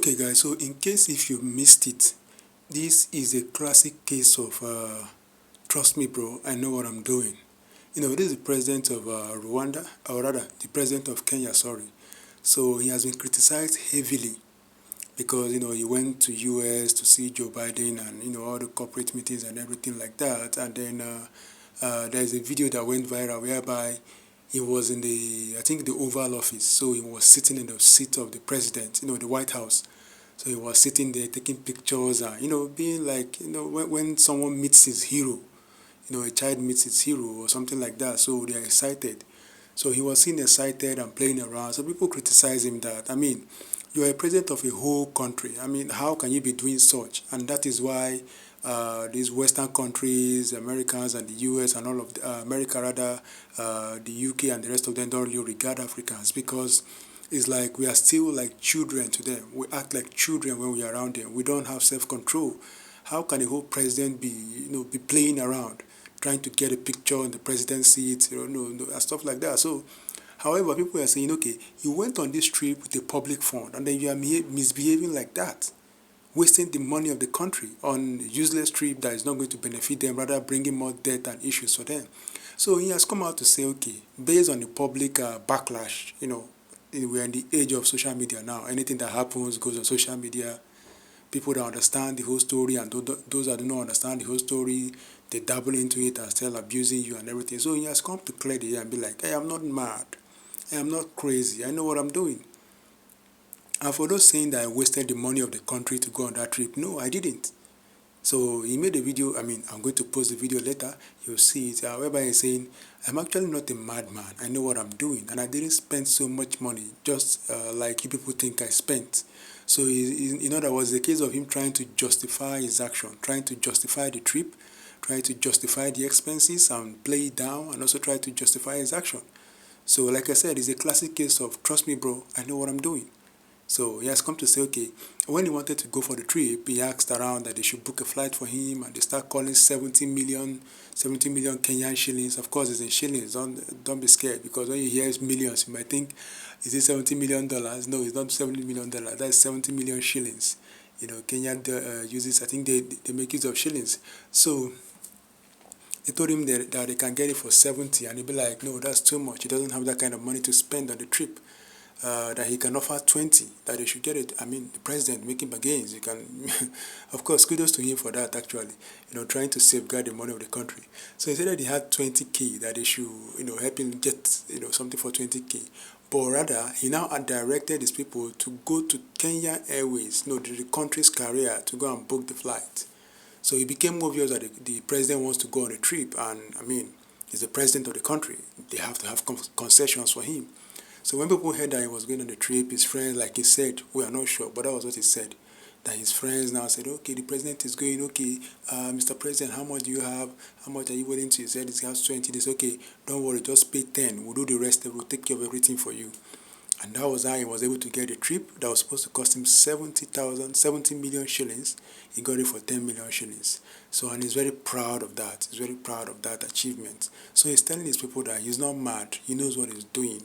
Okay, guys, so in case if you missed it, this is a classic case of trust me, bro, I know what I'm doing. This is the president of Rwanda, or rather, the president of Kenya, sorry. So he has been criticized heavily because, he went to US to see Joe Biden and, all the corporate meetings and everything like that. And then there's a video that went viral whereby he was in I think, the Oval Office. So he was sitting in the seat of the president, the White House. So he was sitting there taking pictures and, being like, when someone meets his hero, a child meets its hero or something like that. So they are excited. So he was seen excited and playing around. So people criticize him that, you are a president of a whole country. How can you be doing such? And that is why these Western countries, Americans and the US and all of America rather, the UK and the rest of them don't really regard Africans because it's like we are still like children to them. We act like children when we are around them. We don't have self-control. How can a whole president be playing around, trying to get a picture in the president's seat, and stuff like that? So, however, people are saying, okay, you went on this trip with a public fund, and then you are misbehaving like that, wasting the money of the country on a useless trip that is not going to benefit them, rather bringing more debt and issues for them. So he has come out to say, okay, based on the public backlash, we're in the age of social media now. Anything that happens goes on social media. People that understand the whole story and those that do not understand the whole story, they dabble into it and still abusing you and everything. So he has come to clear the air and be like, hey, I'm not mad. I am not crazy. I know what I'm doing. And for those saying that I wasted the money of the country to go on that trip, no, I didn't. So he made a video. I'm going to post the video later. You'll see it. Whereby he's saying, I'm actually not a madman. I know what I'm doing. And I didn't spend so much money, just like you people think I spent. So in other words, the case of him trying to justify his action, trying to justify the trip, trying to justify the expenses and play it down, and also try to justify his action. So like I said, it's a classic case of, trust me, bro, I know what I'm doing. So he has come to say, okay, when he wanted to go for the trip, he asked around that they should book a flight for him, and they start calling 70 million Kenyan shillings. Of course, it's in shillings. Don't be scared, because when you hear it's millions, you might think, is it $70 million? No, it's not $70 million. That's 70 million shillings. Kenya uses, I think they make use of shillings. So they told him that they can get it for 70, and he'd be like, no, that's too much. He doesn't have that kind of money to spend on the trip. That he can offer 20, that they should get it. The president making bargains. You can, of course, kudos to him for that, actually, trying to safeguard the money of the country. So he said that he had 20K, that they should, help him get, something for 20K. But rather, he now had directed his people to go to Kenya Airways, the country's carrier, to go and book the flight. So it became obvious that the president wants to go on a trip, and, he's the president of the country. They have to have concessions for him. So when people heard that he was going on the trip, his friends, like he said, we are not sure, but that was what he said, that his friends now said, okay, the president is going, okay, Mr. President, how much do you have? How much are you willing to? He said he has 20. They said, okay, don't worry, just pay 10. We'll do the rest. We'll take care of everything for you. And that was how he was able to get the trip that was supposed to cost him 70 million shillings. He got it for 10 million shillings. So, and he's very proud of that. He's very proud of that achievement. So he's telling his people that he's not mad. He knows what he's doing.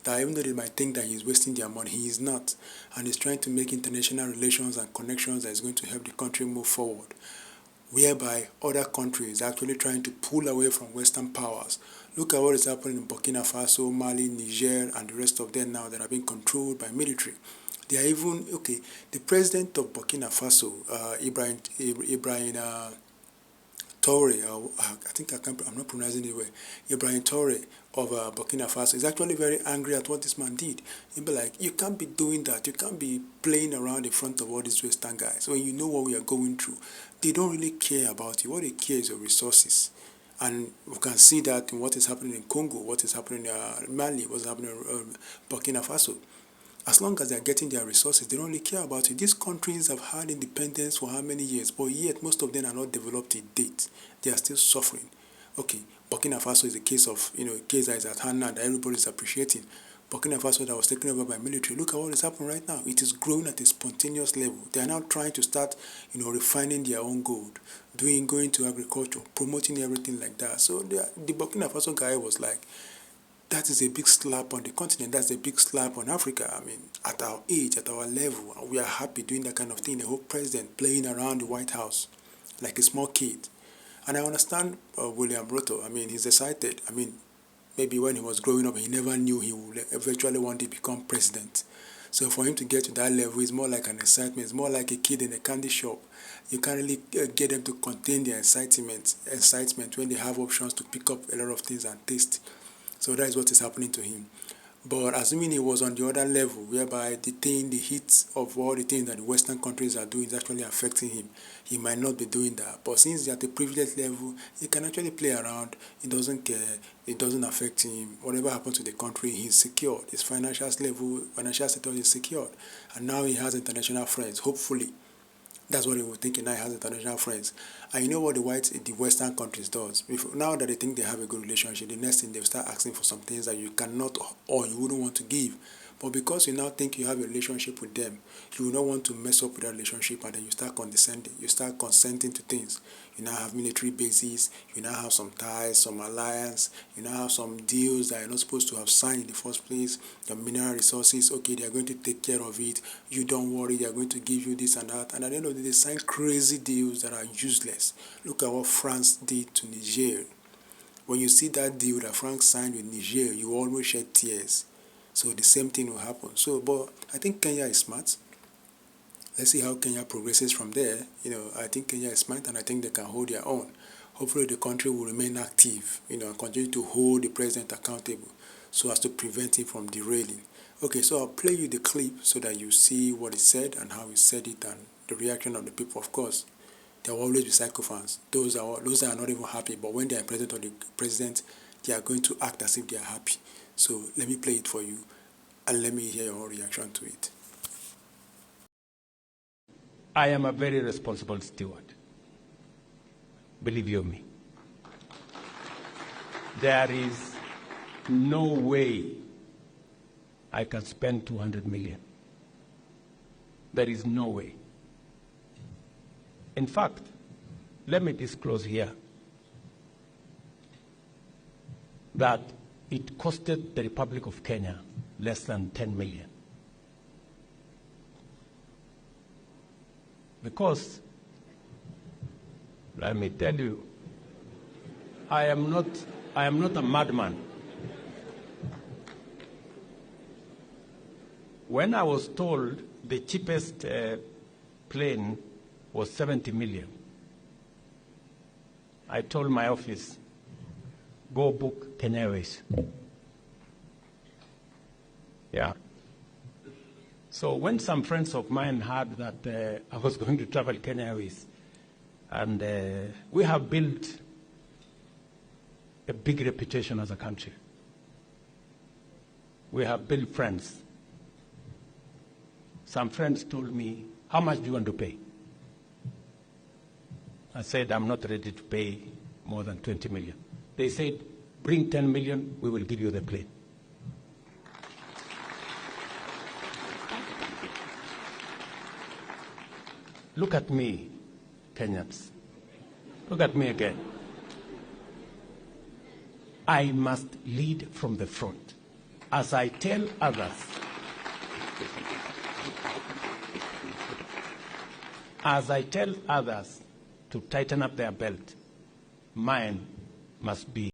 That even though they might think that he's wasting their money, he is not. And he's trying to make international relations and connections that is going to help the country move forward, whereby other countries are actually trying to pull away from Western powers. Look at what is happening in Burkina Faso, Mali, Niger, and the rest of them now that are being controlled by military. They are even, okay, the president of Burkina Faso, Ibrahim Traore, I'm not pronouncing it well, Ibrahim Traore of Burkina Faso is actually very angry at what this man did. He'll be like, you can't be doing that. You can't be playing around in front of all these Western guys when you know what we are going through. They don't really care about you. What they care is your resources. And we can see that in what is happening in Congo, what is happening in Mali, what's happening in Burkina Faso. As long as they're getting their resources, they don't really care about it. These countries have had independence for how many years, but yet most of them are not developed to date. They are still suffering. Okay, Burkina Faso is a case of, a case that is at hand now that everybody is appreciating. Burkina Faso that was taken over by military, look at what is happening right now. It is growing at a spontaneous level. They are now trying to start, refining their own gold, going to agriculture, promoting everything like that. So the Burkina Faso guy was like, that is a big slap on the continent. That's a big slap on Africa. I mean, at our age, at our level, we are happy doing that kind of thing. The whole president playing around the White House like a small kid. And I understand William Ruto. I mean, he's excited. I mean, maybe when he was growing up, he never knew he would eventually one day become president. So for him to get to that level is more like an excitement. It's more like a kid in a candy shop. You can't really get them to contain their excitement when they have options to pick up a lot of things and taste. So that is what is happening to him. But assuming he was on the other level, whereby the heat of all the things that the Western countries are doing is actually affecting him, he might not be doing that. But since he's at a privileged level, he can actually play around. He doesn't care. It doesn't affect him. Whatever happens to the country, he's secured. His financial status is secured. And now he has international friends, hopefully. That's what he was thinking. Now he has international friends. And you know what the Western countries does? Now that they think they have a good relationship, the next thing they'll start asking for some things that you cannot or you wouldn't want to give. But because you now think you have a relationship with them, you will not want to mess up with that relationship, and then you start condescending. You start consenting to things. You now have military bases. You now have some ties, some alliance. You now have some deals that you're not supposed to have signed in the first place. Your mineral resources, okay, they are going to take care of it. You don't worry, they are going to give you this and that. And at the end of the day, they sign crazy deals that are useless. Look at what France did to Niger. When you see that deal that France signed with Niger, you almost shed tears. So the same thing will happen. So, but I think Kenya is smart. Let's see how Kenya progresses from there. I think Kenya is smart, and I think they can hold their own. Hopefully the country will remain active, and continue to hold the president accountable so as to prevent him from derailing. Okay, so I'll play you the clip so that you see what he said and how he said it and the reaction of the people. Of course, there will always be sycophants. Those that are not even happy, but when they are president or the president, they are going to act as if they are happy. So let me play it for you and let me hear your reaction to it. I am a very responsible steward. Believe you me. There is no way I can spend 200 million. There is no way. In fact, let me disclose here that it costed the Republic of Kenya less than 10 million. Because, let me tell you, I am not a madman. When I was told the cheapest plane was 70 million, I told my office, go book Kenya Airways. Yeah. So when some friends of mine heard that I was going to travel Kenya Airways, and we have built a big reputation as a country. We have built friends. Some friends told me, how much do you want to pay? I said, I'm not ready to pay more than 20 million. They said, bring 10 million, we will give you the plane. Look at me, Kenyans. Look at me again. I must lead from the front. As I tell others, to tighten up their belt, mine must be